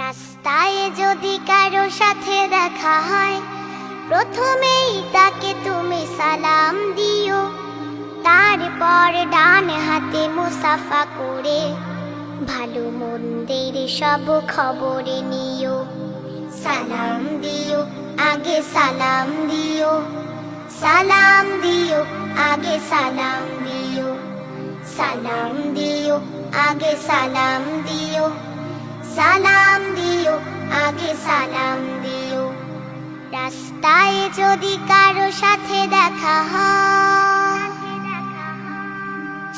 রাস্তায় যদি কারো সাথে দেখা হয়, প্রথমেই তাকে তুমি সালাম দিও। তারপর ডান হাতে মুসাফা করে ভালো মন্দের সব খবর নিও। সালাম দিও, আগে সালাম দিও। সালাম দিও, আগে সালাম দিও। সালাম দিও, আগে সালাম দিও। সালাম দিও, আগে সালাম দিও। রাস্তায় যদি কারো সাথে দেখা হয়,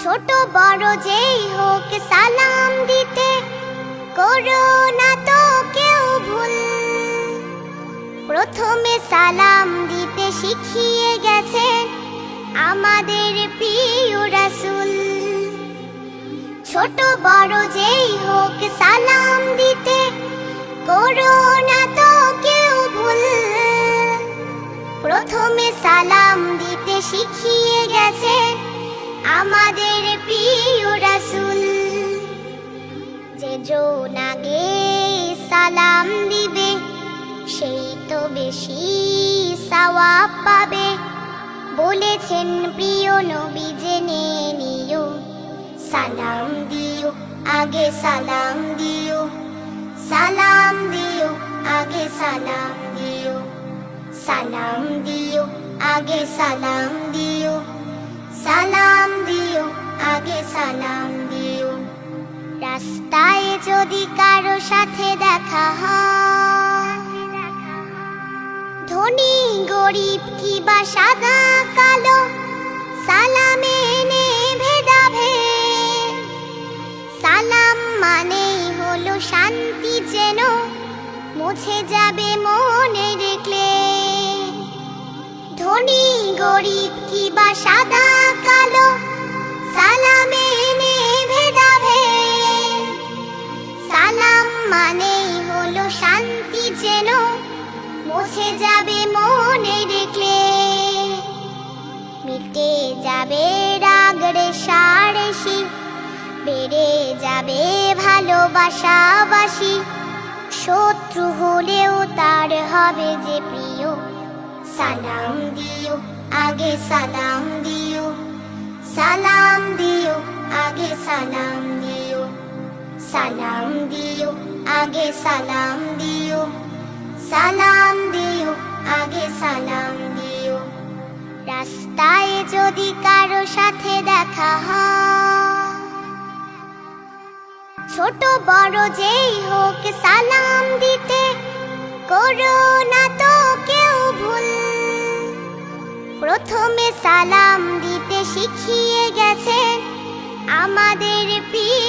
ছোট বড় যেই হোক সালাম দিতে করো না তো কেউ ভুল। প্রথমে সালাম দিতে শিখিয়ে গেছেন আমাদের প্রিয় রাসূল। ছোট বড় যেই হোক সালাম দিতে করো না তো কেউ ভুল। প্রথমে সালাম দিতে শিখিয়ে গেছেন আমাদের প্রিয় রাসূল। যে জন আগে সালাম দিবে সেই তো বেশি সওয়াব পাবে। বলেছেন প্রিয় নবী, জেনে নিও। সালাম দিও, আগে সালাম দিও। সালাম দিও, আগে সালাম দিও। সালাম দিও, আগে সালাম দিও। সালাম দিও, আগে সালাম দিও। রাস্তায় যদি কারো সাথে দেখা হয়, ধনী গরিব কিবা সাদা কালো, সালামে নে ভেদাভেদ। সালাম মানেই হলো শান্তি, যেন মুছে যাবে মনে দেখলে। ধনী গরিব কিবা সাদা কালো, সালামে নে ভেদাভেদ। সালাম মানেই হলো শান্তি, যেন মুছে যাবে মনে দেখলে। মিটে যাবে রাগ রেষারেষি, বেড়ে যাবে ভালোবাসাবাসি। শত্রু হলেও তার হবে যে প্রিয়। সালাম দিও, আগে সালাম দিও। সালাম দিও, আগে সালাম দিও। সালাম দিও, আগে সালাম দিও। সালাম দিও, আগে সালাম দিও। রাস্তায় যদি কারো সাথে দেখা হয়, ছোট বড় যেই হোক সালাম দিতে করো না তো কেউ ভুল। প্রথমে সালাম দিতে শিখিয়ে গেছেন আমাদের প্রিয়